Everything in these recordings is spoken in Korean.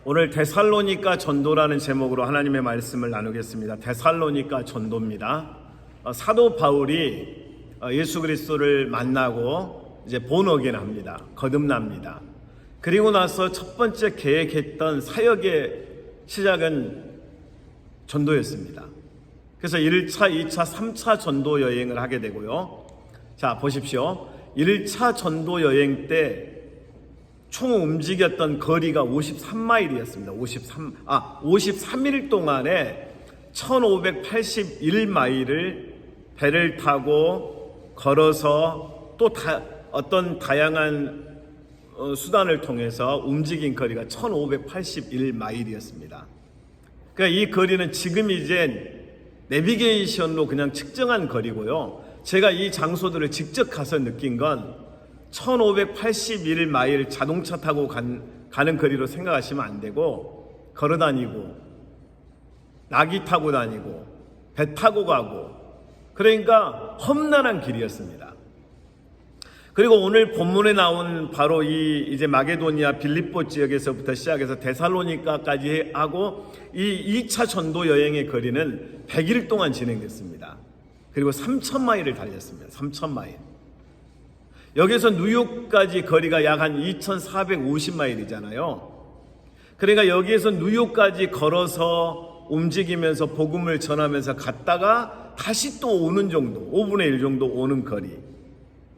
오늘 데살로니가 전도라는 제목으로 하나님의 말씀을 나누겠습니다. 데살로니가 전도입니다. 사도 바울이 예수 그리스도를 만나고 이제 본어긴 합니다. 거듭납니다. 그리고 나서 첫 번째 계획했던 사역의 시작은 전도였습니다. 그래서 1차, 2차, 3차 전도 여행을 하게 되고요. 자, 보십시오. 1차 전도 여행 때 총 움직였던 거리가 53마일이었습니다. 53일 동안에 1581마일을 배를 타고 걸어서 또 어떤 다양한 수단을 통해서 움직인 거리가 1581마일이었습니다. 그러니까 이 거리는 지금 이제 내비게이션로 그냥 측정한 거리고요. 제가 이 장소들을 직접 가서 느낀 건 1581마일 자동차 타고 가는 거리로 생각하시면 안 되고, 걸어 다니고 낙이 타고 다니고 배 타고 가고, 그러니까 험난한 길이었습니다. 그리고 오늘 본문에 나온 바로 이제 마게도니아 빌립보 지역에서부터 시작해서 데살로니가까지 하고 이 2차 전도 여행의 거리는 100일 동안 진행됐습니다. 그리고 3,000마일을 달렸습니다. 3,000마일. 여기서 뉴욕까지 거리가 약 한 2,450마일이잖아요. 그러니까 여기에서 뉴욕까지 걸어서 움직이면서 복음을 전하면서 갔다가 다시 또 오는 정도, 5분의 1 정도 오는 거리,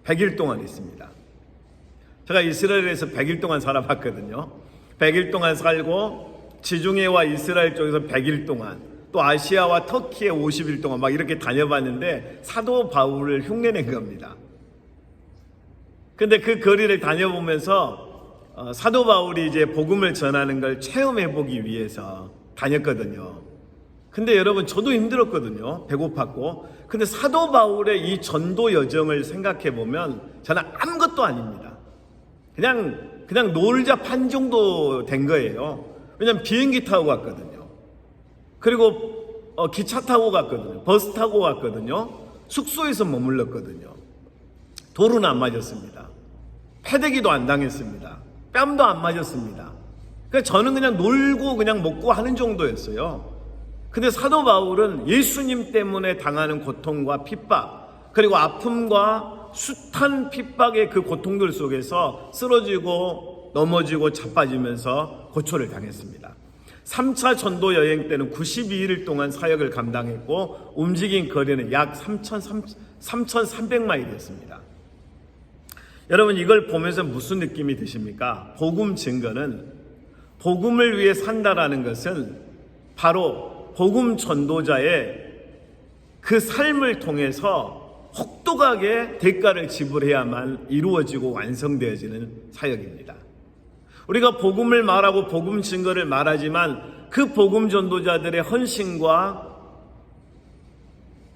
100일 동안 있습니다. 제가 이스라엘에서 100일 동안 살아봤거든요. 100일 동안 살고 지중해와 이스라엘 쪽에서 100일 동안, 또 아시아와 터키에 50일 동안 막 이렇게 다녀봤는데 사도 바울을 흉내낸 겁니다. 근데 그 거리를 다녀보면서 사도 바울이 이제 복음을 전하는 걸 체험해보기 위해서 다녔거든요. 근데 여러분, 저도 힘들었거든요. 배고팠고. 근데 사도 바울의 이 전도 여정을 생각해보면 저는 아무것도 아닙니다. 그냥 놀자 판 정도 된 거예요. 왜냐면 비행기 타고 갔거든요. 그리고 기차 타고 갔거든요. 버스 타고 갔거든요. 숙소에서 머물렀거든요. 돌은 안 맞았습니다. 패대기도 안 당했습니다. 뺨도 안 맞았습니다. 그러니까 저는 그냥 놀고 그냥 먹고 하는 정도였어요. 근데 사도 바울은 예수님 때문에 당하는 고통과 핍박, 그리고 아픔과 숱한 핍박의 그 고통들 속에서 쓰러지고 넘어지고 자빠지면서 고초를 당했습니다. 3차 전도 여행 때는 92일 동안 사역을 감당했고 움직인 거리는 약 3,300마일이었습니다. 여러분, 이걸 보면서 무슨 느낌이 드십니까? 복음 증거는, 복음을 위해 산다라는 것은 바로 복음 전도자의 그 삶을 통해서 혹독하게 대가를 지불해야만 이루어지고 완성되어지는 사역입니다. 우리가 복음을 말하고 복음 증거를 말하지만 그 복음 전도자들의 헌신과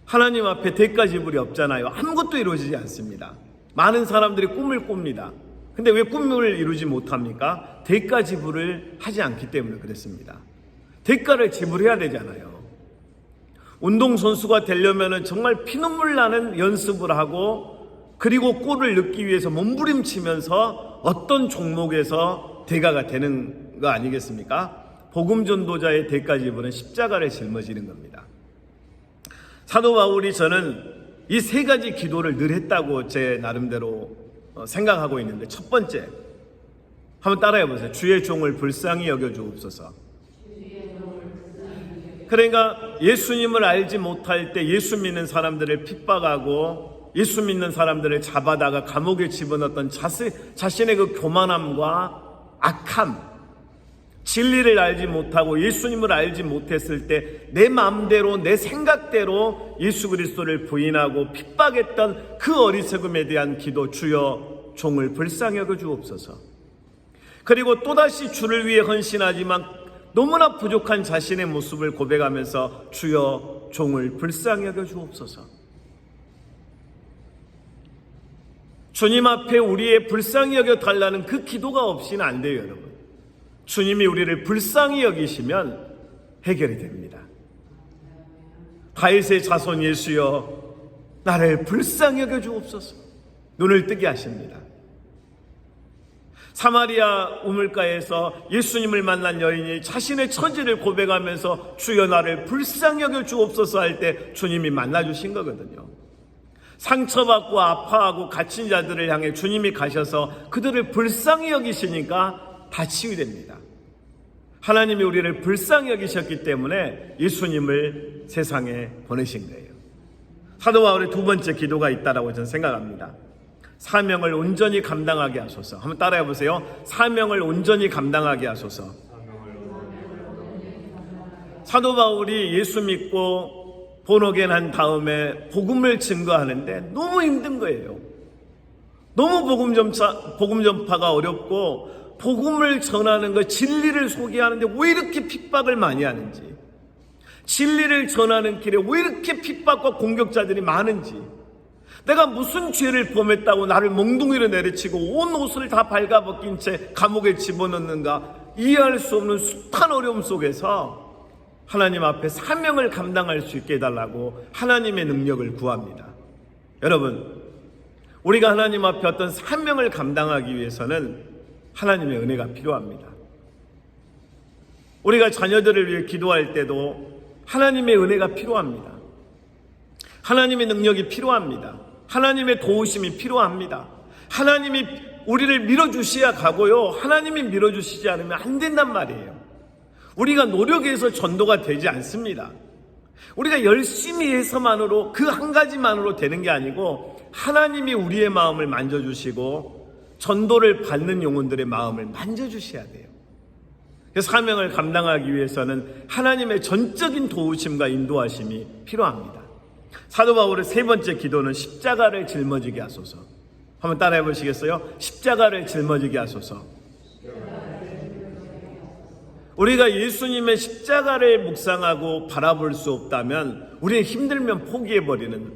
하나님 앞에 대가 지불이 없잖아요. 아무것도 이루어지지 않습니다. 많은 사람들이 꿈을 꿉니다. 근데 왜 꿈을 이루지 못합니까? 대가 지불을 하지 않기 때문에 그렇습니다. 대가를 지불해야 되잖아요. 운동선수가 되려면 정말 피눈물 나는 연습을 하고, 그리고 골을 넣기 위해서 몸부림치면서 어떤 종목에서 대가가 되는 거 아니겠습니까? 복음 전도자의 대가 지불은 십자가를 짊어지는 겁니다. 사도 바울이 저는 이 세 가지 기도를 늘 했다고 제 나름대로 생각하고 있는데, 첫 번째, 한번 따라해 보세요. 주의 종을 불쌍히 여겨주옵소서. 그러니까 예수님을 알지 못할 때 예수 믿는 사람들을 핍박하고 예수 믿는 사람들을 잡아다가 감옥에 집어넣었던 자신의 그 교만함과 악함, 진리를 알지 못하고 예수님을 알지 못했을 때 내 마음대로 내 생각대로 예수 그리스도를 부인하고 핍박했던 그 어리석음에 대한 기도, 주여 종을 불쌍히 여겨 주옵소서. 그리고 또다시 주를 위해 헌신하지만 너무나 부족한 자신의 모습을 고백하면서 주여 종을 불쌍히 여겨 주옵소서. 주님 앞에 우리의 불쌍히 여겨 달라는 그 기도가 없이는 안 돼요, 여러분. 주님이 우리를 불쌍히 여기시면 해결이 됩니다. 다윗의 자손 예수여 나를 불쌍히 여겨 주옵소서. 눈을 뜨게 하십니다. 사마리아 우물가에서 예수님을 만난 여인이 자신의 처지를 고백하면서 주여 나를 불쌍히 여겨 주옵소서 할 때 주님이 만나주신 거거든요. 상처받고 아파하고 갇힌 자들을 향해 주님이 가셔서 그들을 불쌍히 여기시니까 다 치유됩니다. 하나님이 우리를 불쌍히 여기셨기 때문에 예수님을 세상에 보내신 거예요. 사도 바울의 두 번째 기도가 있다라고 저는 생각합니다. 사명을 온전히 감당하게 하소서. 한번 따라해 보세요. 사명을 온전히 감당하게 하소서. 사도 바울이 예수 믿고 본어겐 한 다음에 복음을 증거하는데 너무 힘든 거예요. 너무 복음 전파가 어렵고 복음을 전하는 것, 진리를 소개하는데 왜 이렇게 핍박을 많이 하는지, 진리를 전하는 길에 왜 이렇게 핍박과 공격자들이 많은지, 내가 무슨 죄를 범했다고 나를 몽둥이로 내리치고 온 옷을 다 발가벗긴 채 감옥에 집어넣는가, 이해할 수 없는 숱한 어려움 속에서 하나님 앞에 사명을 감당할 수 있게 해달라고 하나님의 능력을 구합니다. 여러분, 우리가 하나님 앞에 어떤 사명을 감당하기 위해서는 하나님의 은혜가 필요합니다. 우리가 자녀들을 위해 기도할 때도 하나님의 은혜가 필요합니다. 하나님의 능력이 필요합니다. 하나님의 도우심이 필요합니다. 하나님이 우리를 밀어주셔야 가고요, 하나님이 밀어주시지 않으면 안 된단 말이에요. 우리가 노력해서 전도가 되지 않습니다. 우리가 열심히 해서만으로, 그 한 가지만으로 되는 게 아니고 하나님이 우리의 마음을 만져주시고 전도를 받는 영혼들의 마음을 만져주셔야 돼요. 사명을 감당하기 위해서는 하나님의 전적인 도우심과 인도하심이 필요합니다. 사도 바울의 세 번째 기도는 십자가를 짊어지게 하소서. 한번 따라해 보시겠어요? 십자가를 짊어지게 하소서. 우리가 예수님의 십자가를 묵상하고 바라볼 수 없다면 우리는 힘들면 포기해버리는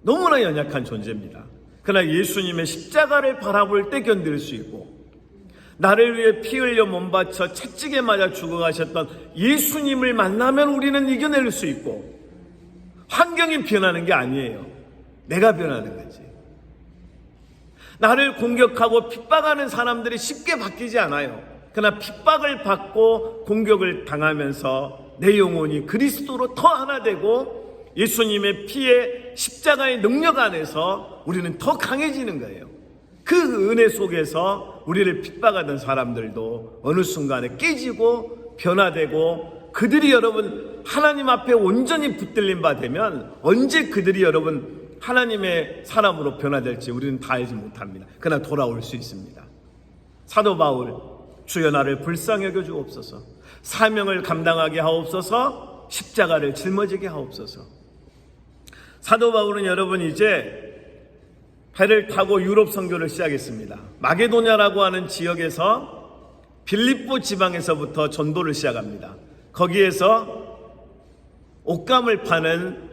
너무나 연약한 존재입니다. 그러나 예수님의 십자가를 바라볼 때 견딜 수 있고, 나를 위해 피 흘려 몸바쳐 채찍에 맞아 죽어가셨던 예수님을 만나면 우리는 이겨낼 수 있고, 환경이 변하는 게 아니에요. 내가 변하는 거지. 나를 공격하고 핍박하는 사람들이 쉽게 바뀌지 않아요. 그러나 핍박을 받고 공격을 당하면서 내 영혼이 그리스도로 더 하나 되고 예수님의 피의 십자가의 능력 안에서 우리는 더 강해지는 거예요. 그 은혜 속에서 우리를 핍박하던 사람들도 어느 순간에 깨지고 변화되고, 그들이 여러분 하나님 앞에 온전히 붙들린 바 되면 언제 그들이 여러분 하나님의 사람으로 변화될지 우리는 다 알지 못합니다. 그러나 돌아올 수 있습니다. 사도 바울, 주여 나를 불쌍히 여겨 주옵소서. 사명을 감당하게 하옵소서. 십자가를 짊어지게 하옵소서. 사도 바울은 여러분 이제 배를 타고 유럽 선교를 시작했습니다. 마게도냐라고 하는 지역에서 빌립보 지방에서부터 전도를 시작합니다. 거기에서 옷감을 파는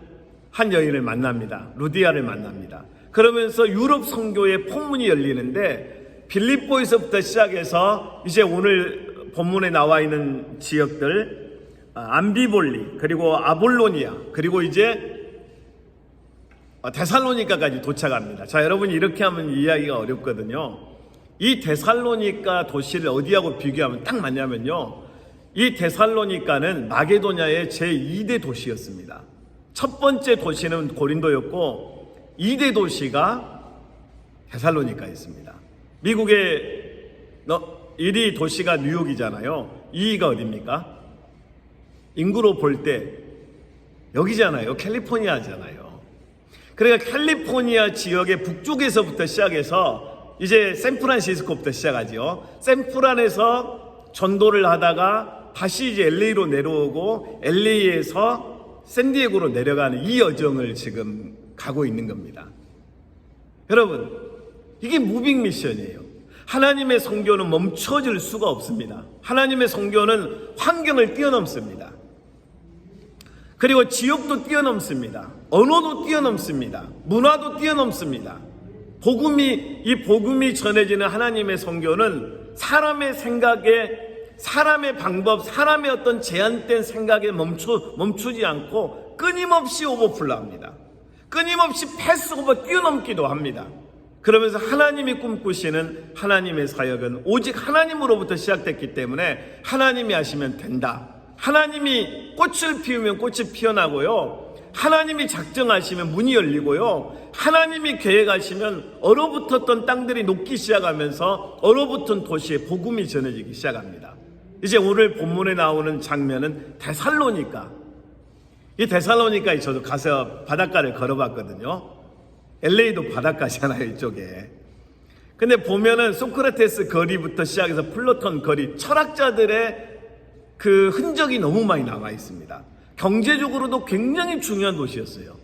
한 여인을 만납니다. 루디아를 만납니다. 그러면서 유럽 선교의 포문이 열리는데, 빌립보에서부터 시작해서 이제 오늘 본문에 나와 있는 지역들, 암비볼리, 그리고 아볼로니아, 그리고 이제 데살로니가까지 도착합니다. 자, 여러분 이렇게 하면 이해하기가 어렵거든요. 이 데살로니가 도시를 어디하고 비교하면 딱 맞냐면요, 이 데살로니가는 마게도냐의 제2대 도시였습니다. 첫 번째 도시는 고린도였고 2대 도시가 데살로니가였습니다. 미국의 1위 도시가 뉴욕이잖아요. 2위가 어디입니까? 인구로 볼 때 여기잖아요. 캘리포니아잖아요. 그러니까 캘리포니아 지역의 북쪽에서부터 시작해서 이제 샌프란시스코부터 시작하죠. 샌프란에서 전도를 하다가 다시 이제 LA로 내려오고 LA에서 샌디에고로 내려가는 이 여정을 지금 가고 있는 겁니다. 여러분, 이게 무빙 미션이에요. 하나님의 선교는 멈춰질 수가 없습니다. 하나님의 선교는 환경을 뛰어넘습니다. 그리고 지역도 뛰어넘습니다. 언어도 뛰어넘습니다. 문화도 뛰어넘습니다. 이 복음이 전해지는 하나님의 선교는 사람의 생각에, 사람의 방법, 사람의 어떤 제한된 생각에 멈추지 않고 끊임없이 오버플로합니다. 끊임없이 패스오버 뛰어넘기도 합니다. 그러면서 하나님이 꿈꾸시는 하나님의 사역은 오직 하나님으로부터 시작됐기 때문에 하나님이 하시면 된다. 하나님이 꽃을 피우면 꽃이 피어나고요. 하나님이 작정하시면 문이 열리고요. 하나님이 계획하시면 얼어붙었던 땅들이 녹기 시작하면서 얼어붙은 도시에 복음이 전해지기 시작합니다. 이제 오늘 본문에 나오는 장면은 데살로니가. 이 데살로니카에 저도 가서 바닷가를 걸어봤거든요. LA도 바닷가잖아요, 이쪽에. 근데 보면은 소크라테스 거리부터 시작해서 플라톤 거리, 철학자들의 그 흔적이 너무 많이 남아 있습니다. 경제적으로도 굉장히 중요한 도시였어요,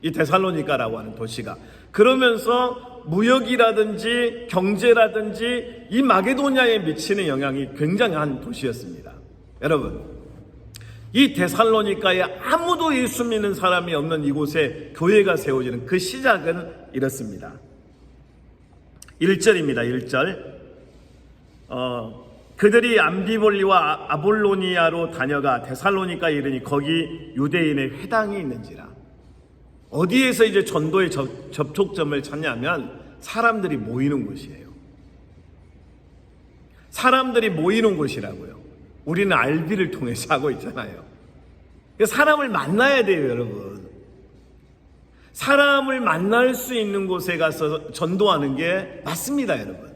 이 데살로니카라고 하는 도시가. 그러면서 무역이라든지 경제라든지 이 마게도냐에 미치는 영향이 굉장한 도시였습니다. 여러분, 이 데살로니카에 아무도 예수 믿는 사람이 없는 이곳에 교회가 세워지는 그 시작은 이렇습니다. 1절입니다. 1절. 그들이 암비볼리와 아볼로니아로 다녀가 데살로니카에 이르니 거기 유대인의 회당이 있는지라. 어디에서 이제 전도의 접촉점을 찾냐면 사람들이 모이는 곳이에요. 사람들이 모이는 곳이라고요. 우리는 알비를 통해서 하고 있잖아요. 사람을 만나야 돼요, 여러분. 사람을 만날 수 있는 곳에 가서 전도하는 게 맞습니다, 여러분.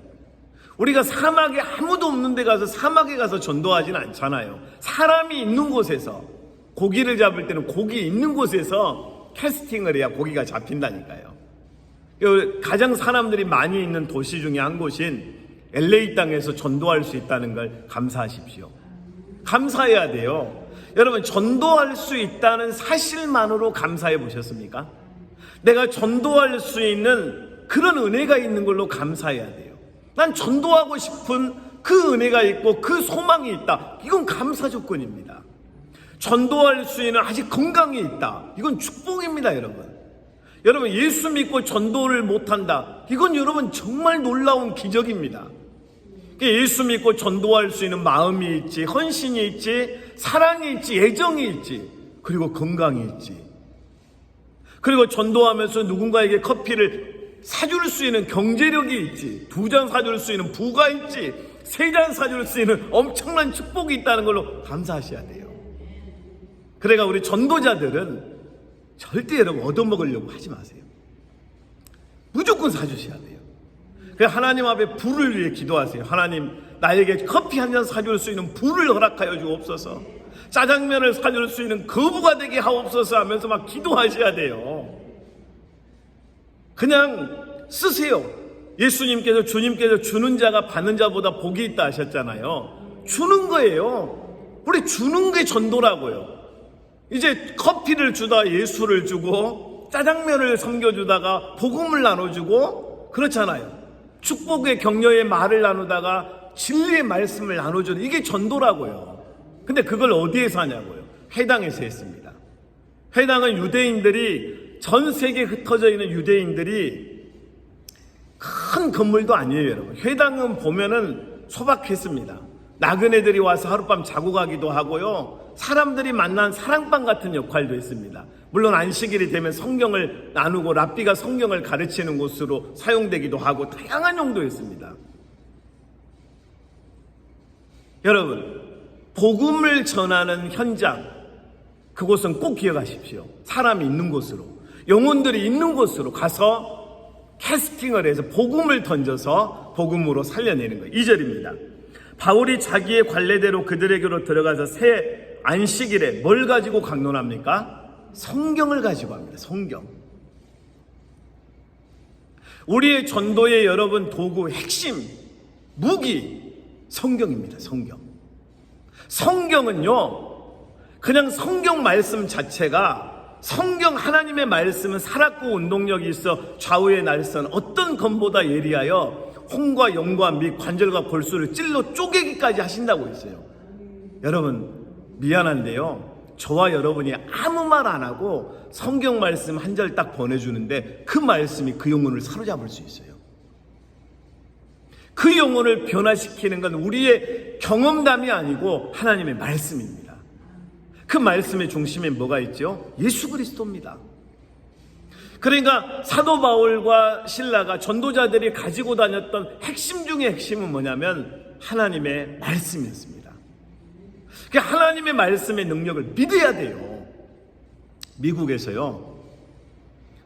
우리가 사막에 아무도 없는 데 가서 사막에 가서 전도하지는 않잖아요. 사람이 있는 곳에서, 고기를 잡을 때는 고기 있는 곳에서 캐스팅을 해야 고기가 잡힌다니까요. 가장 사람들이 많이 있는 도시 중에 한 곳인 LA 땅에서 전도할 수 있다는 걸 감사하십시오. 감사해야 돼요. 여러분, 전도할 수 있다는 사실만으로 감사해 보셨습니까? 내가 전도할 수 있는 그런 은혜가 있는 걸로 감사해야 돼요. 난 전도하고 싶은 그 은혜가 있고 그 소망이 있다. 이건 감사 조건입니다. 전도할 수 있는 아직 건강이 있다. 이건 축복입니다, 여러분. 여러분, 예수 믿고 전도를 못한다. 이건 여러분 정말 놀라운 기적입니다. 예수 믿고 전도할 수 있는 마음이 있지, 헌신이 있지, 사랑이 있지, 애정이 있지, 그리고 건강이 있지. 그리고 전도하면서 누군가에게 커피를 사줄 수 있는 경제력이 있지, 2잔 사줄 수 있는 부가 있지, 3잔 사줄 수 있는 엄청난 축복이 있다는 걸로 감사하셔야 돼요. 그러니까 우리 전도자들은 절대 여러분 얻어먹으려고 하지 마세요. 무조건 사주셔야 돼요. 하나님 앞에 부를 위해 기도하세요. 하나님, 나에게 커피 한 잔 사줄 수 있는 부를 허락하여 주옵소서. 짜장면을 사줄 수 있는 거부가 되게 하옵소서 하면서 막 기도하셔야 돼요. 그냥 쓰세요. 예수님께서, 주님께서 주는 자가 받는 자보다 복이 있다 하셨잖아요. 주는 거예요. 우리 주는 게 전도라고요. 이제 커피를 주다 예수를 주고, 짜장면을 섬겨주다가 복음을 나눠주고, 그렇잖아요. 축복의 격려의 말을 나누다가 진리의 말씀을 나눠주는, 이게 전도라고요. 근데 그걸 어디에서 하냐고요? 회당에서 했습니다. 회당은 유대인들이, 전 세계에 흩어져 있는 유대인들이, 큰 건물도 아니에요, 여러분. 회당은 보면은 소박했습니다. 나그네들이 와서 하룻밤 자고 가기도 하고요, 사람들이 만난 사랑방 같은 역할도 했습니다. 물론 안식일이 되면 성경을 나누고 랍비가 성경을 가르치는 곳으로 사용되기도 하고 다양한 용도였습니다. 여러분, 복음을 전하는 현장, 그곳은 꼭 기억하십시오. 사람이 있는 곳으로, 영혼들이 있는 곳으로 가서 캐스팅을 해서 복음을 던져서 복음으로 살려내는 거예요. 2절입니다. 바울이 자기의 관례대로 그들에게로 들어가서 새 안식일에 뭘 가지고 강론합니까? 성경을 가지고 합니다. 성경. 우리의 전도의 여러분 도구, 핵심, 무기, 성경입니다. 성경. 성경은요, 그냥 성경 말씀 자체가, 성경 하나님의 말씀은 살았고 운동력이 있어 좌우의 날선 어떤 검보다 예리하여 홍과 영과 및 관절과 골수를 찔러 쪼개기까지 하신다고 했어요. 여러분, 미안한데요, 저와 여러분이 아무 말 안 하고 성경 말씀 한 절 딱 보내주는데 그 말씀이 그 영혼을 사로잡을 수 있어요. 그 영혼을 변화시키는 건 우리의 경험담이 아니고 하나님의 말씀입니다. 그 말씀의 중심에 뭐가 있죠? 예수 그리스도입니다. 그러니까 사도 바울과 신라가 전도자들이 가지고 다녔던 핵심 중의 핵심은 뭐냐면 하나님의 말씀이었습니다. 그 하나님의 말씀의 능력을 믿어야 돼요. 미국에서요,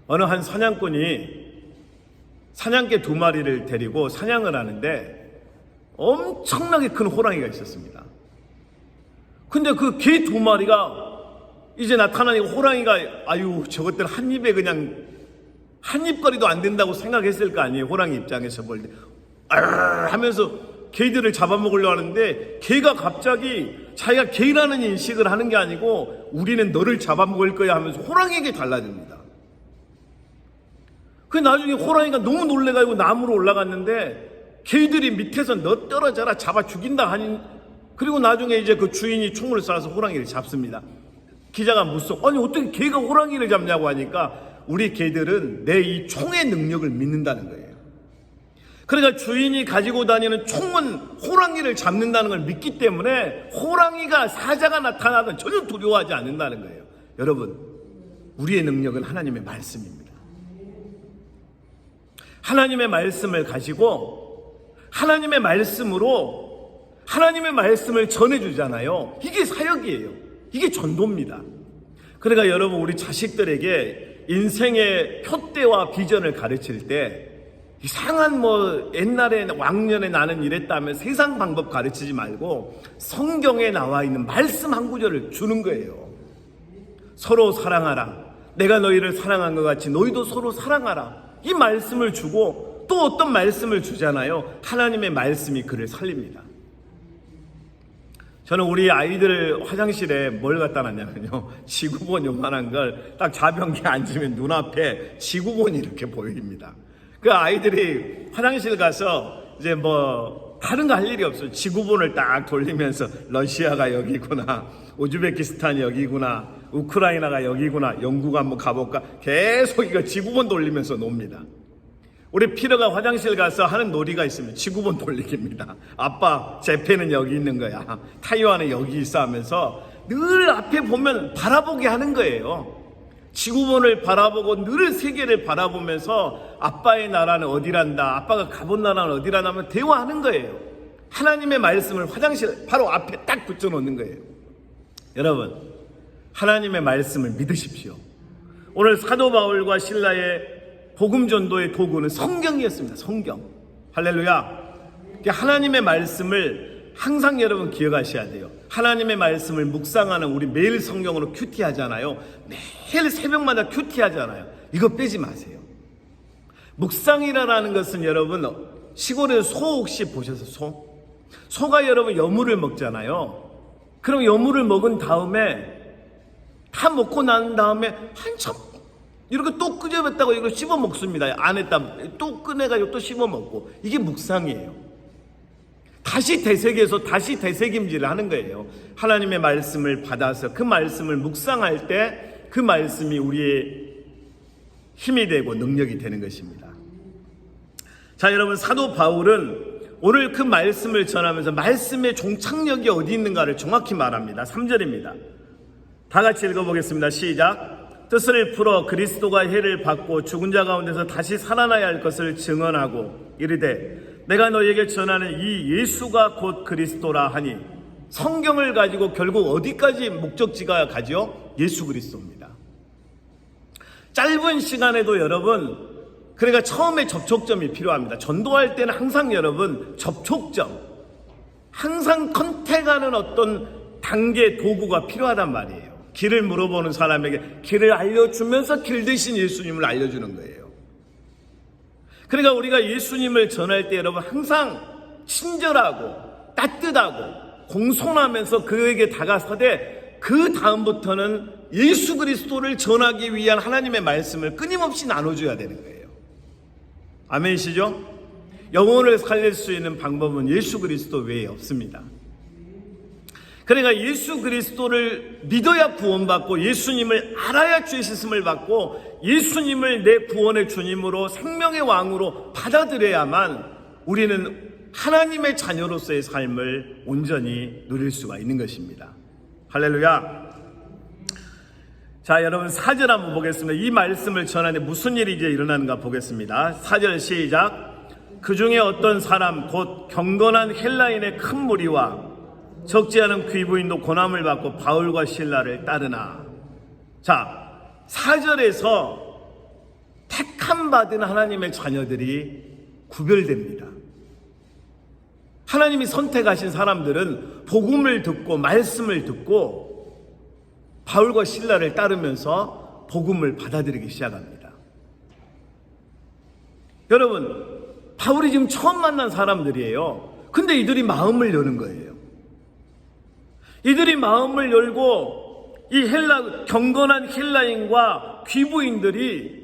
어느 한 사냥꾼이 사냥개 2마리를 데리고 사냥을 하는데 엄청나게 큰 호랑이가 있었습니다. 근데 그 개 2마리가 이제 나타나니까 호랑이가 아유 저것들 한 입에 그냥 한 입거리도 안 된다고 생각했을 거 아니에요. 호랑이 입장에서 볼 때 하면서 개들을 잡아먹으려고 하는데 개가 갑자기 자기가 개라는 인식을 하는 게 아니고 우리는 너를 잡아먹을 거야 하면서 호랑이에게 달라집니다. 그 나중에 호랑이가 너무 놀래가지고 나무로 올라갔는데 개들이 밑에서 너 떨어져라 잡아 죽인다 하니, 그리고 나중에 이제 그 주인이 총을 쏴서 호랑이를 잡습니다. 기자가 묻소, 아니 어떻게 개가 호랑이를 잡냐고 하니까 우리 개들은 내 이 총의 능력을 믿는다는 거예요. 그러니까 주인이 가지고 다니는 총은 호랑이를 잡는다는 걸 믿기 때문에 호랑이가 사자가 나타나든 전혀 두려워하지 않는다는 거예요. 여러분, 우리의 능력은 하나님의 말씀입니다. 하나님의 말씀을 가지고 하나님의 말씀으로 하나님의 말씀을 전해주잖아요. 이게 사역이에요. 이게 전도입니다. 그러니까 여러분, 우리 자식들에게 인생의 표대와 비전을 가르칠 때 이상한 옛날에 왕년에 나는 이랬다면 세상 방법 가르치지 말고 성경에 나와 있는 말씀 한 구절을 주는 거예요. 서로 사랑하라. 내가 너희를 사랑한 것 같이 너희도 서로 사랑하라. 이 말씀을 주고 또 어떤 말씀을 주잖아요. 하나님의 말씀이 그를 살립니다. 저는 우리 아이들 화장실에 뭘 갖다 놨냐면요, 지구본 요만한 걸 딱 좌변기에 앉으면 눈앞에 지구본이 이렇게 보입니다. 그 아이들이 화장실 가서 이제 다른 거 할 일이 없어요. 지구본을 딱 돌리면서 러시아가 여기구나, 우즈베키스탄이 여기구나, 우크라이나가 여기구나, 영국 한번 가볼까, 계속 이거 지구본 돌리면서 놉니다. 우리 피러가 화장실 가서 하는 놀이가 있으면 지구본 돌리기입니다. 아빠, 제 펜은 여기 있는 거야, 타이완은 여기 있어 하면서 늘 앞에 보면 바라보게 하는 거예요. 지구본을 바라보고 늘 세계를 바라보면서 아빠의 나라는 어디란다, 아빠가 가본 나라는 어디란다 하면 대화하는 거예요. 하나님의 말씀을 화장실 바로 앞에 딱 붙여놓는 거예요. 여러분, 하나님의 말씀을 믿으십시오. 오늘 사도 바울과 신라의 복음 전도의 도구는 성경이었습니다. 성경. 할렐루야. 하나님의 말씀을 항상 여러분 기억하셔야 돼요. 하나님의 말씀을 묵상하는 우리 매일 성경으로 큐티 하잖아요. 매일 새벽마다 큐티 하잖아요. 이거 빼지 마세요. 묵상이라는 것은 여러분, 시골에서 소 혹시 보셔서 소가 여러분 여물을 먹잖아요. 그럼 여물을 먹은 다음에 다 먹고 난 다음에 한참 이렇게 또 끄집었다고 이걸 씹어 먹습니다. 안에다 또 꺼내가지고 또 씹어 먹고, 이게 묵상이에요. 다시 되새겨서 다시 되새김질을 하는 거예요. 하나님의 말씀을 받아서 그 말씀을 묵상할 때 그 말씀이 우리의 힘이 되고 능력이 되는 것입니다. 자, 여러분, 사도 바울은 오늘 그 말씀을 전하면서 말씀의 종착역이 어디 있는가를 정확히 말합니다. 3절입니다. 다 같이 읽어보겠습니다. 시작. 뜻을 풀어 그리스도가 해를 받고 죽은 자 가운데서 다시 살아나야 할 것을 증언하고 이르되 내가 너에게 전하는 이 예수가 곧 그리스도라 하니. 성경을 가지고 결국 어디까지 목적지가 가죠? 예수 그리스도입니다. 짧은 시간에도 여러분, 그러니까 처음에 접촉점이 필요합니다. 전도할 때는 항상 여러분 접촉점, 항상 컨택하는 어떤 단계 도구가 필요하단 말이에요. 길을 물어보는 사람에게 길을 알려주면서 길 대신 예수님을 알려주는 거예요. 그러니까 우리가 예수님을 전할 때 여러분 항상 친절하고 따뜻하고 공손하면서 그에게 다가서되 그 다음부터는 예수 그리스도를 전하기 위한 하나님의 말씀을 끊임없이 나눠줘야 되는 거예요. 아멘이시죠? 영혼을 살릴 수 있는 방법은 예수 그리스도 외에 없습니다. 그러니까 예수 그리스도를 믿어야 구원받고 예수님을 알아야 죄 씻음을 받고 예수님을 내 구원의 주님으로 생명의 왕으로 받아들여야만 우리는 하나님의 자녀로서의 삶을 온전히 누릴 수가 있는 것입니다. 할렐루야. 자, 여러분 4절 한번 보겠습니다. 이 말씀을 전하는데 무슨 일이 이제 일어나는가 보겠습니다. 4절 시작. 그 중에 어떤 사람 곧 경건한 헬라인의 큰 무리와 적지 않은 귀부인도 고난을 받고 바울과 실라를 따르나. 자, 4절에서 택함 받은 하나님의 자녀들이 구별됩니다. 하나님이 선택하신 사람들은 복음을 듣고 말씀을 듣고 바울과 실라를 따르면서 복음을 받아들이기 시작합니다. 여러분, 바울이 지금 처음 만난 사람들이에요. 근데 이들이 마음을 여는 거예요. 이들이 마음을 열고 이 경건한 헬라인과 귀부인들이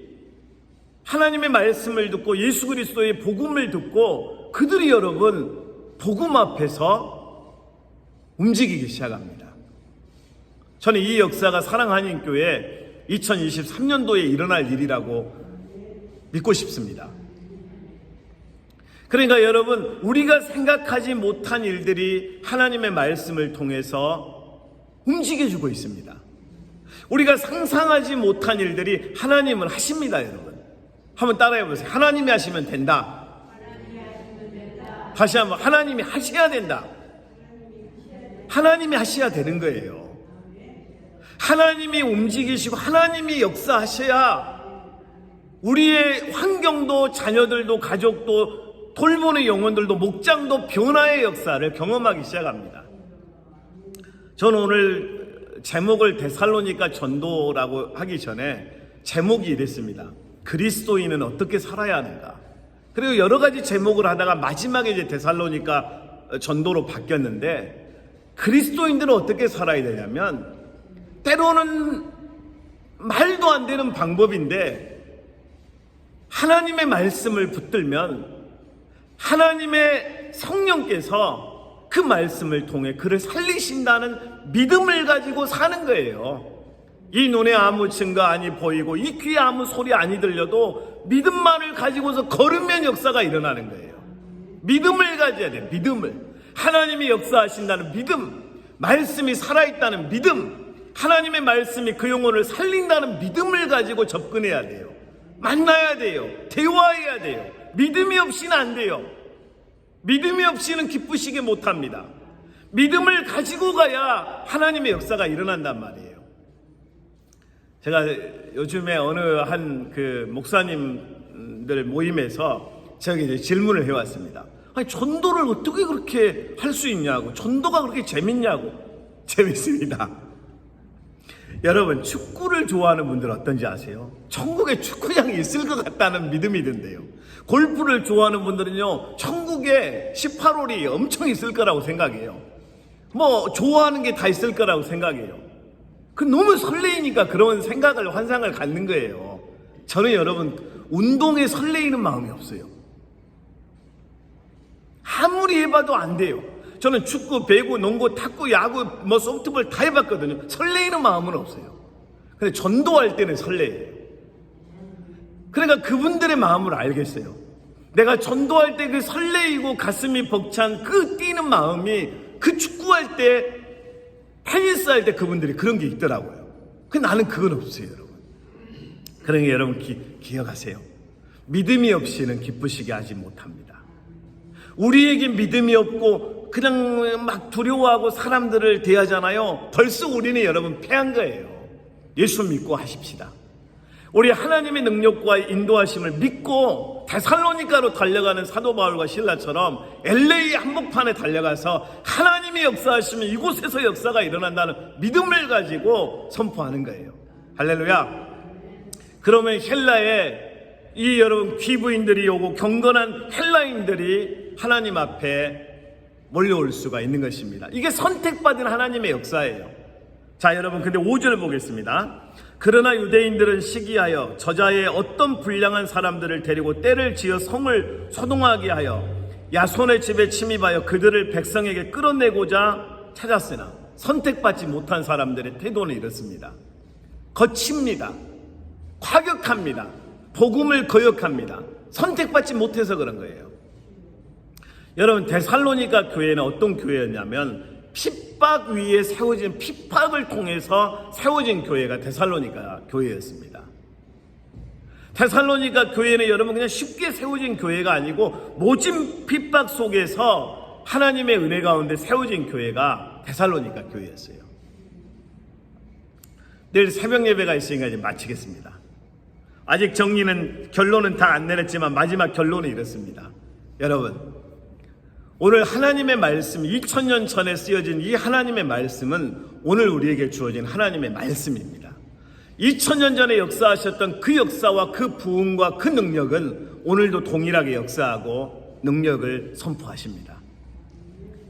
하나님의 말씀을 듣고 예수 그리스도의 복음을 듣고 그들이 여러분 복음 앞에서 움직이기 시작합니다. 저는 이 역사가 사랑한인교회 2023년도에 일어날 일이라고 믿고 싶습니다. 그러니까 여러분, 우리가 생각하지 못한 일들이 하나님의 말씀을 통해서 움직여주고 있습니다. 우리가 상상하지 못한 일들이 하나님은 하십니다. 여러분, 한번 따라해 보세요. 하나님이 하시면 된다. 다시 한번, 하나님이 하셔야 된다. 하나님이 하셔야 되는 거예요. 하나님이 움직이시고 하나님이 역사하셔야 우리의 환경도, 자녀들도, 가족도, 돌보는 영혼들도, 목장도 변화의 역사를 경험하기 시작합니다. 저는 오늘 제목을 데살로니가 전도라고 하기 전에 제목이 이랬습니다. 그리스도인은 어떻게 살아야 하는가. 그리고 여러 가지 제목을 하다가 마지막에 이제 데살로니가 전도로 바뀌었는데, 그리스도인들은 어떻게 살아야 되냐면, 때로는 말도 안 되는 방법인데 하나님의 말씀을 붙들면 하나님의 성령께서 그 말씀을 통해 그를 살리신다는 믿음을 가지고 사는 거예요. 이 눈에 아무 증거 아니 보이고 이 귀에 아무 소리 아니 들려도 믿음만을 가지고서 걸으면 역사가 일어나는 거예요. 믿음을 가져야 돼요. 믿음을. 하나님이 역사하신다는 믿음, 말씀이 살아있다는 믿음, 하나님의 말씀이 그 영혼을 살린다는 믿음을 가지고 접근해야 돼요. 만나야 돼요. 대화해야 돼요. 믿음이 없이는 안 돼요. 믿음이 없이는 기쁘시게 못합니다. 믿음을 가지고 가야 하나님의 역사가 일어난단 말이에요. 제가 요즘에 어느 한 그 목사님들 모임에서 제가 이제 질문을 해왔습니다. 아니, 전도를 어떻게 그렇게 할 수 있냐고, 전도가 그렇게 재밌냐고. 재밌습니다. 여러분, 축구를 좋아하는 분들 어떤지 아세요? 천국에 축구장이 있을 것 같다는 믿음이 든대요. 골프를 좋아하는 분들은요, 천국에 18홀이 엄청 있을 거라고 생각해요. 뭐 좋아하는 게 다 있을 거라고 생각해요. 그 너무 설레이니까 그런 생각을, 환상을 갖는 거예요. 저는 여러분, 운동에 설레이는 마음이 없어요. 아무리 해봐도 안 돼요. 저는 축구, 배구, 농구, 탁구, 야구, 뭐 소프트볼 다 해봤거든요. 설레이는 마음은 없어요. 근데 전도할 때는 설레요. 그러니까 그분들의 마음을 알겠어요. 내가 전도할 때 그 설레이고 가슴이 벅찬 그 뛰는 마음이 그 축구할 때, 테니스 할 때 그분들이 그런 게 있더라고요. 근데 나는 그건 없어요, 여러분. 그러니까 여러분 기억하세요. 믿음이 없이는 기쁘시게 하지 못합니다. 우리에게 믿음이 없고 그냥 막 두려워하고 사람들을 대하잖아요. 벌써 우리는 여러분 패한 거예요. 예수 믿고 하십시다. 우리 하나님의 능력과 인도하심을 믿고 데살로니가로 달려가는 사도 바울과 실라처럼 LA 한복판에 달려가서 하나님이 역사하시면 이곳에서 역사가 일어난다는 믿음을 가지고 선포하는 거예요. 할렐루야. 그러면 헬라에 이 여러분 귀부인들이 오고 경건한 헬라인들이 하나님 앞에 몰려올 수가 있는 것입니다. 이게 선택받은 하나님의 역사예요. 자, 여러분, 근데 5절 보겠습니다. 그러나 유대인들은 시기하여 저자의 어떤 불량한 사람들을 데리고 때를 지어 성을 소동하게 하여 야손의 집에 침입하여 그들을 백성에게 끌어내고자 찾았으나 선택받지 못한 사람들의 태도는 이렇습니다. 거칩니다. 과격합니다. 복음을 거역합니다. 선택받지 못해서 그런 거예요. 여러분, 데살로니가 교회는 어떤 교회였냐면 핍박 위에 세워진 핍박을 통해서 세워진 교회가 데살로니가 교회였습니다. 데살로니가 교회는 여러분 그냥 쉽게 세워진 교회가 아니고 모진 핍박 속에서 하나님의 은혜 가운데 세워진 교회가 데살로니가 교회였어요. 내일 새벽 예배가 있으니까 이제 마치겠습니다. 아직 결론은 다 안 내렸지만 마지막 결론은 이렇습니다. 여러분, 오늘 하나님의 말씀, 2000년 전에 쓰여진 이 하나님의 말씀은 오늘 우리에게 주어진 하나님의 말씀입니다. 2000년 전에 역사하셨던 그 역사와 그 부흥과 그 능력은 오늘도 동일하게 역사하고 능력을 선포하십니다.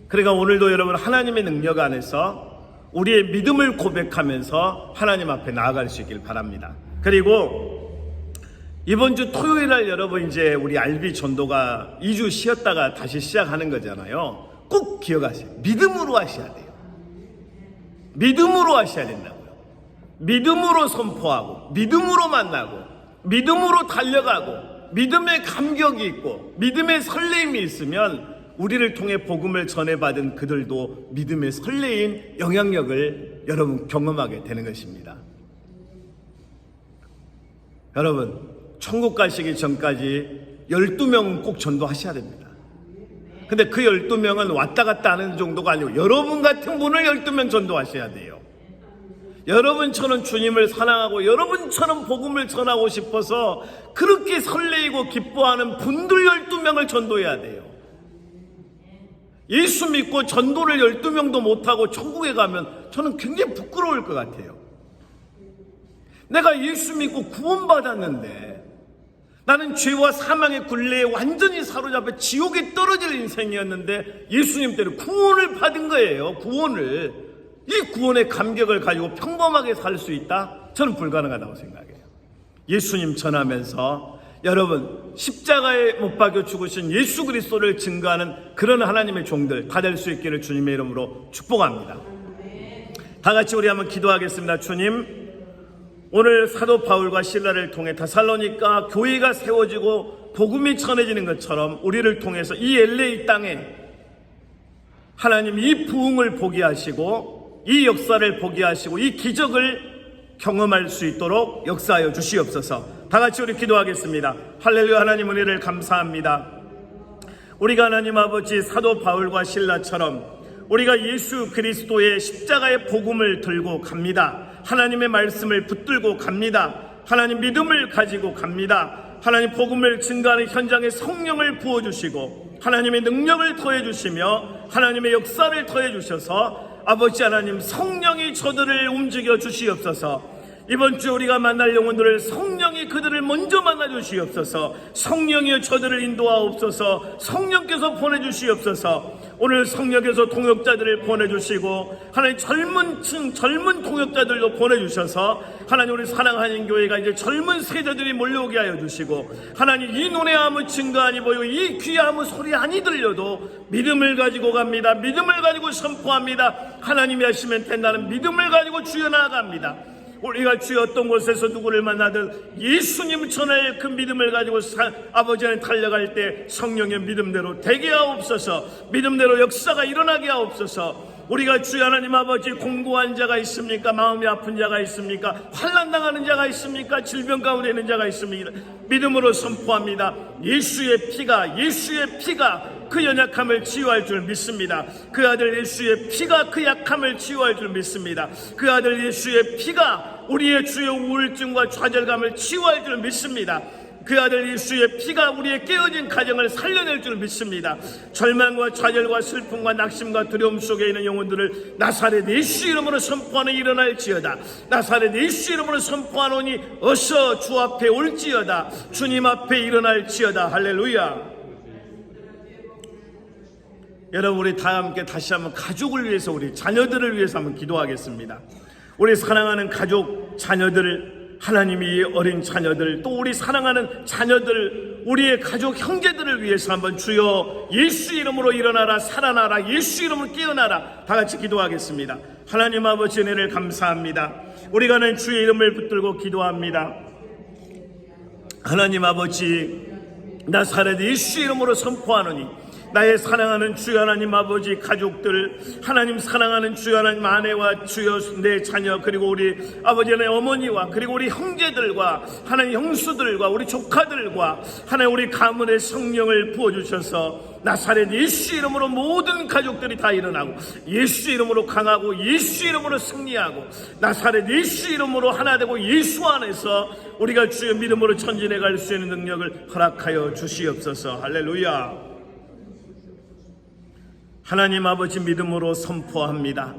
그러니까 오늘도 여러분 하나님의 능력 안에서 우리의 믿음을 고백하면서 하나님 앞에 나아갈 수 있길 바랍니다. 그리고 이번 주 토요일 날 여러분 이제 우리 알비 전도가 2주 쉬었다가 다시 시작하는 거잖아요. 꼭 기억하세요. 믿음으로 하셔야 돼요. 믿음으로 하셔야 된다고요. 믿음으로 선포하고, 믿음으로 만나고, 믿음으로 달려가고, 믿음의 감격이 있고, 믿음의 설레임이 있으면 우리를 통해 복음을 전해받은 그들도 믿음의 설레인 영향력을 여러분 경험하게 되는 것입니다. 여러분, 천국 가시기 전까지 12명은 꼭 전도하셔야 됩니다. 근데 그 12명은 왔다 갔다 하는 정도가 아니고 여러분 같은 분을 12명 전도하셔야 돼요. 여러분처럼 주님을 사랑하고 여러분처럼 복음을 전하고 싶어서 그렇게 설레이고 기뻐하는 분들 12명을 전도해야 돼요. 예수 믿고 전도를 12명도 못하고 천국에 가면 저는 굉장히 부끄러울 것 같아요. 내가 예수 믿고 구원받았는데 나는 죄와 사망의 굴레에 완전히 사로잡혀 지옥에 떨어질 인생이었는데 예수님 때문에 구원을 받은 거예요. 구원을. 이 구원의 감격을 가지고 평범하게 살 수 있다? 저는 불가능하다고 생각해요. 예수님 전하면서 여러분 십자가에 못 박여 죽으신 예수 그리스도를 증거하는 그런 하나님의 종들 다 될 수 있기를 주님의 이름으로 축복합니다. 다 같이 우리 한번 기도하겠습니다. 주님, 오늘 사도 바울과 실라를 통해 데살로니가 교회가 세워지고 복음이 전해지는 것처럼 우리를 통해서 이 LA 땅에 하나님 이 부흥을 보게 하시고 이 역사를 보게 하시고 이 기적을 경험할 수 있도록 역사하여 주시옵소서. 다 같이 우리 기도하겠습니다. 할렐루야. 하나님 은혜를 감사합니다. 우리가 하나님 아버지 사도 바울과 실라처럼 우리가 예수 그리스도의 십자가의 복음을 들고 갑니다. 하나님의 말씀을 붙들고 갑니다. 하나님 믿음을 가지고 갑니다. 하나님 복음을 증거하는 현장에 성령을 부어주시고 하나님의 능력을 더해주시며 하나님의 역사를 더해주셔서 아버지 하나님 성령이 저들을 움직여 주시옵소서. 이번 주 우리가 만날 영혼들을 성령이 그들을 먼저 만나 주시옵소서. 성령이여 저들을 인도하옵소서. 성령께서 보내주시옵소서. 오늘 성령께서 동역자들을 보내주시고 하나님 젊은 동역자들도 보내주셔서 하나님 우리 사랑하는 교회가 이제 젊은 세대들이 몰려오게 하여 주시고 하나님 이 눈에 아무 증거 아니 보이고 이 귀에 아무 소리 아니 들려도 믿음을 가지고 갑니다. 믿음을 가지고 선포합니다. 하나님이 하시면 된다는 믿음을 가지고 주여 나아갑니다. 우리가 주여 어떤 곳에서 누구를 만나든 예수님 전하의 그 믿음을 가지고 아버지 안에 달려갈 때 성령의 믿음대로 되게 하옵소서. 믿음대로 역사가 일어나게 하옵소서. 우리가 주여 하나님 아버지 공고한 자가 있습니까? 마음이 아픈 자가 있습니까? 환난당하는 자가 있습니까? 질병 가운데 있는 자가 있습니까? 믿음으로 선포합니다. 예수의 피가 그 연약함을 치유할 줄 믿습니다. 그 아들 예수의 피가 그 약함을 치유할 줄 믿습니다. 그 아들 예수의 피가 우리의 주의 우울증과 좌절감을 치유할 줄 믿습니다. 그 아들 예수의 피가 우리의 깨어진 가정을 살려낼 줄 믿습니다. 절망과 좌절과 슬픔과 낙심과 두려움 속에 있는 영혼들을 나사렛 예수 이름으로 선포하는 일어날지어다. 나사렛 예수 이름으로 선포하노니 어서 주 앞에 올지어다. 주님 앞에 일어날지어다. 할렐루야. 여러분 우리 다 함께 다시 한번 가족을 위해서 우리 자녀들을 위해서 한번 기도하겠습니다. 우리 사랑하는 가족 자녀들 하나님이 어린 자녀들 또 우리 사랑하는 자녀들 우리의 가족 형제들을 위해서 한번 주여 예수 이름으로 일어나라 살아나라 예수 이름으로 깨어나라 다 같이 기도하겠습니다. 하나님 아버지 은혜를 감사합니다. 우리가 는 주의 이름을 붙들고 기도합니다. 하나님 아버지 나사렛 예수 이름으로 선포하노니 나의 사랑하는 주여 하나님 아버지 가족들, 하나님 사랑하는 주여 하나님 아내와 주여 내 자녀, 그리고 우리 아버지 내 어머니와 그리고 우리 형제들과 하나님 형수들과 우리 조카들과 하나님 우리 가문의 성령을 부어주셔서 나사렛 예수 이름으로 모든 가족들이 다 일어나고 예수 이름으로 강하고 예수 이름으로 승리하고 나사렛 예수 이름으로 하나 되고 예수 안에서 우리가 주의 믿음으로 전진해 갈 수 있는 능력을 허락하여 주시옵소서. 할렐루야. 하나님 아버지 믿음으로 선포합니다.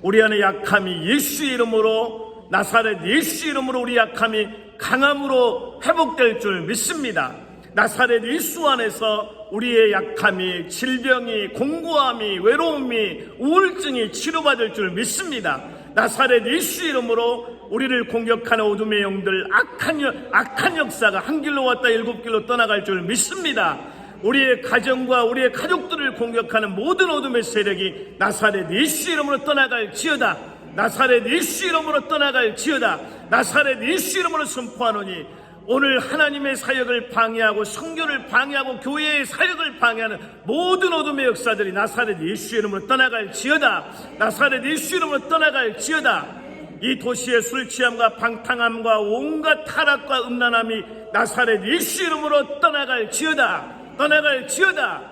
우리 안에 약함이 예수 이름으로 나사렛 예수 이름으로 우리 약함이 강함으로 회복될 줄 믿습니다. 나사렛 예수 안에서 우리의 약함이 질병이 공고함이 외로움이 우울증이 치료받을 줄 믿습니다. 나사렛 예수 이름으로 우리를 공격하는 어둠의 영들 악한 역사가 한 길로 왔다 일곱 길로 떠나갈 줄 믿습니다. 우리의 가정과 우리의 가족들을 공격하는 모든 어둠의 세력이 나사렛 예수 이름으로 떠나갈지어다. 나사렛 예수 이름으로 떠나갈지어다. 나사렛 예수 이름으로 선포하노니 오늘 하나님의 사역을 방해하고 성교를 방해하고 교회의 사역을 방해하는 모든 어둠의 역사들이 나사렛 예수 이름으로 떠나갈지어다. 나사렛 예수 이름으로 떠나갈지어다. 이 도시의 술 취함과 방탕함과 온갖 타락과 음란함이 나사렛 예수 이름으로 떠나갈지어다. 떠나갈지어다.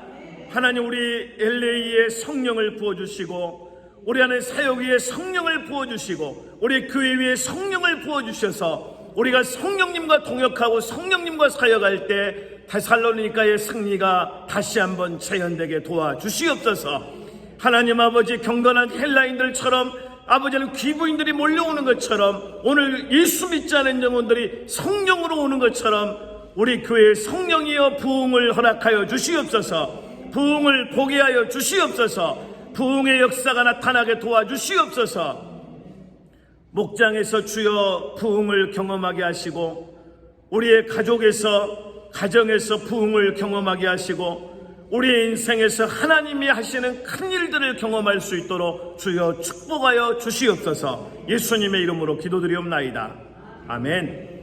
하나님 우리 LA에 성령을 부어주시고 우리 안에 사역 위에 성령을 부어주시고 우리 교회 위에 성령을 부어주셔서 우리가 성령님과 동역하고 성령님과 사역할 때 데살로니가의 승리가 다시 한번 재현되게 도와주시옵소서. 하나님 아버지 경건한 헬라인들처럼 아버지는 귀부인들이 몰려오는 것처럼 오늘 예수 믿지 않은 영혼들이 성령으로 오는 것처럼 우리 교회의 성령이여 부흥을 허락하여 주시옵소서. 부흥을 보게 하여 주시옵소서. 부흥의 역사가 나타나게 도와주시옵소서. 목장에서 주여 부흥을 경험하게 하시고 우리의 가정에서 부흥을 경험하게 하시고 우리의 인생에서 하나님이 하시는 큰 일들을 경험할 수 있도록 주여 축복하여 주시옵소서. 예수님의 이름으로 기도드리옵나이다. 아멘.